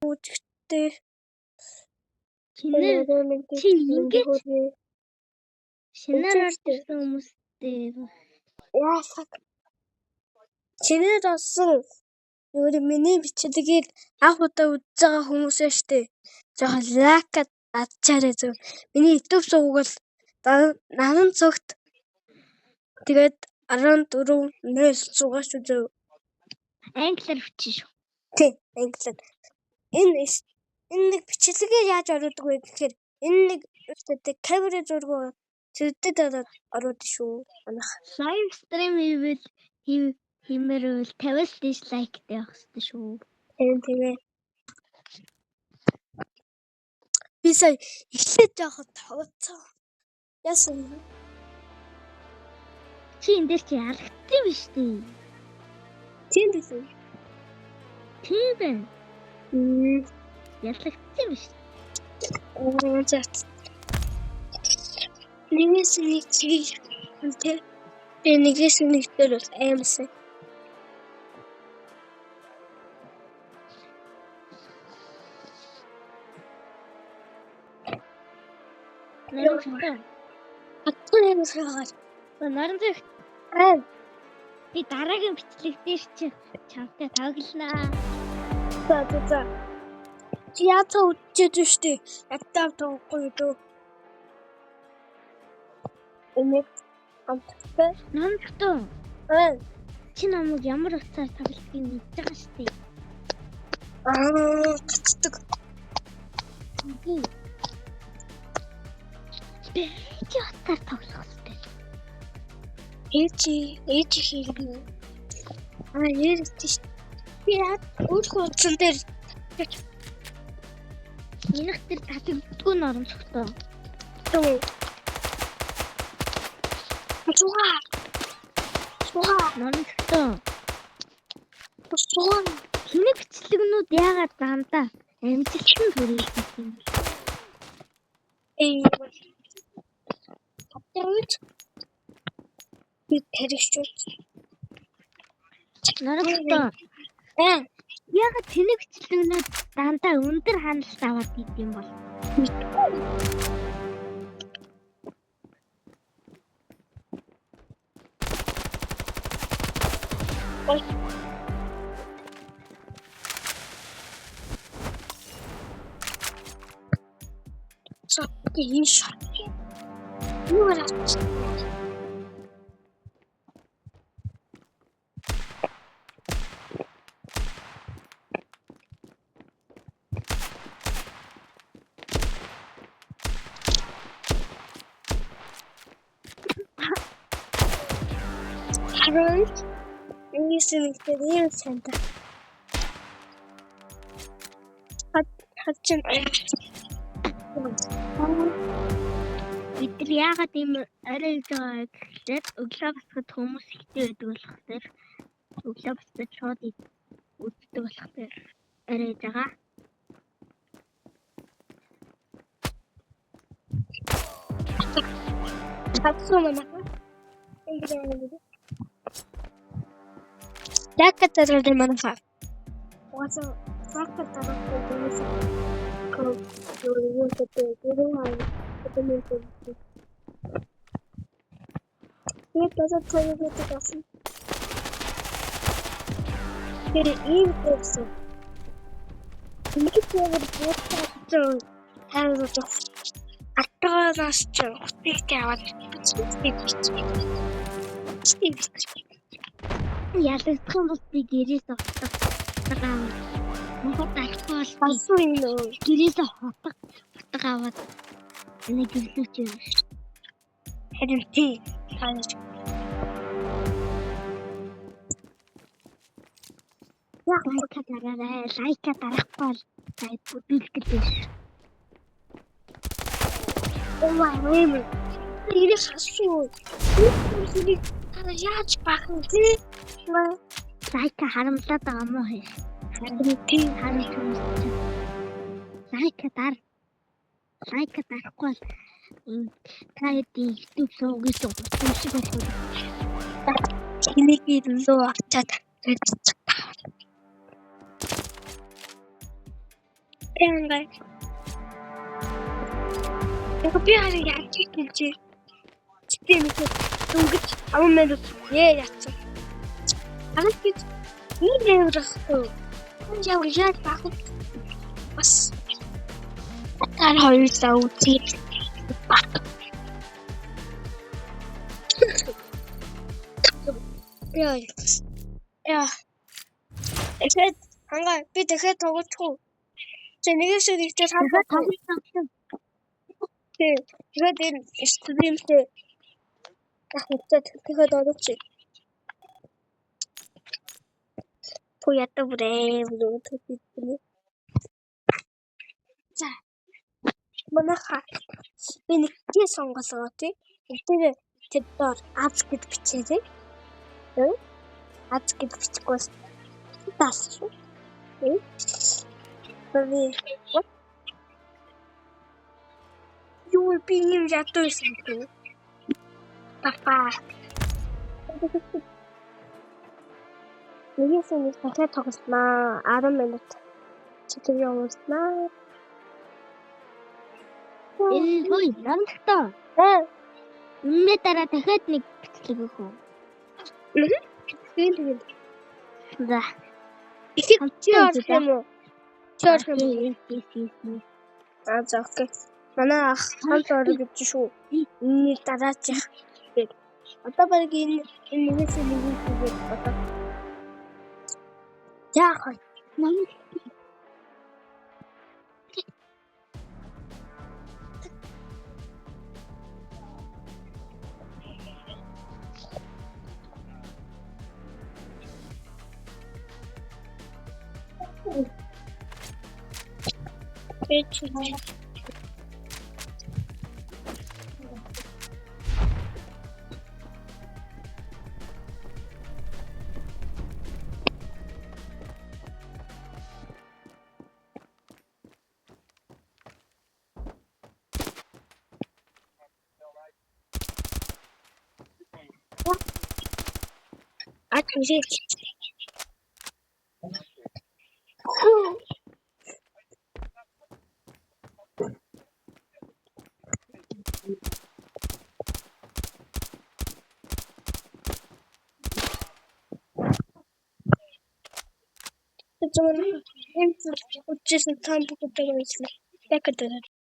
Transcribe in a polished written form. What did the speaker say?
үзэгтэй. Чиний чи ингэж шинээр орсон хүмүүстэй яасаг. Чиний олсон өөр миний бичлэгийг анх удаа үзэж байгаа хүмүүсээ штэ. Жохоо лайкад адчаарай зөв. Миний YouTube сувгал наран цогт тэгээд 14-0 суугаач үзв. англиар бичсэн шүү. Тий, англиар. Энэ нэг бичлэгээ яаж оруулдаг вэ гэхээр энэ нэг үүсдэг камерын зураг зэрэгтэй оруулдаг шүү. Манайх Live stream хиймээрвэл 50 дизлайктэй байх хэрэгтэй шүү. тэгээ би сая эхлээд яхад тавцсан. Яасан юм? Чи энэ дээр чи ялагдсан биз дээ. Тийм биз үү? Тийм байна. Ялагдсан биз. Зат. Нэгээс нэг чиг үнтэй. Би нэгээс нэг дээр бол аймсан. Хатгын хаагаар. Наран зэрэг Аа. би дараагийн бичлэг дээр чи чамтай тоглонаа. За. Чи яатаа үдчихэд штэ. Ятаа тоохгүй дөө. Энийг амттай. Намтаа. Аа. Чи намайг ямар утсаар тоглохыг мэдж байгаа штэ. Гацдаг. Үгүй. Би чи утсаар тоглох хэрэгтэй. Ээж хийлээ. Ярьж би яа өөрөө утсан дээр Минийх тэр татагддгүй норм цогтой. тоо. Суга. Норм цогтой. Суга. Чиний бичлэгнүүд яагаад дандаа амжилттай хүрээлдэг юм бэ? Тавтарч. Би тэрэгчүүл. Норм цогтой. Яагаад чиний бичлэгнүүд дандаа өндөр ханалт аваад идэм бол? Энэ шат. Юу гараач. Харин энэ сэвэлтээр цаанда. Хатчин Бид яагаад ийм арай заа гэхэд өглөө басахад хүмүүс ихтэй байдаг болох тэр өглөө басахад шууд үздэг болох тэр арай заа. хатсан манай. Дакатар дээр манай. Уусаа дакатар дээр Ялагдах юм бол би гэрээс авах. Мохот алкол гэрээс авах аваад нэг гэрлүүч юм. харин тий хааж лайка дарахгүй бол сайд бүдүүлгэлээ. Ой, ирэх хасуу. Яаж бахан тий? Лайка харамлаад байгаа мó хэ. Харин тий харамлаж. Лайка дарахгүй бол та хэдийн YouTube суугч шиг болох. Энийг илүү авчаад Тэнгай. Яг би харин яаж чи. Тийм их дөнгөж 5 минут яасан. Арай гэж нэг явахгүй. Яа бахад бас таар хоёулаа үгүй. Яа. Эхлээд хангаа би дахиад тоглохгүй. Чи нэгээс нэгтэй хамгаалах. Тэгээд энэ стримтэй ахмадтай тэгэхээр орооч. Туята бүрээ бүгд. За. Манаха. Би нэг тийм сонголгоо тий. Тэр тэд доор аз гэд бичээрэй. Аз гэд бичихгүй тас шүү. Би юу би юм ятойсэн шүү. Папа. Нэгээс нэг дахиад тоглосноо 10 минут. Чигээр явуулснаа. Энэ хой намтаа. Өмнө дараа дахиад нэг бичлэг өгөх үү? Тийм. За. Их чиорх юм уу? Чиорх юм. За окей. Манай ах хамт орох гэж шүү. Миний дараачих. Одоо баг энэ нэгээс нэг одоо. Яах вэ? Намайг Actually, it's one of the учился там покупать. Так это.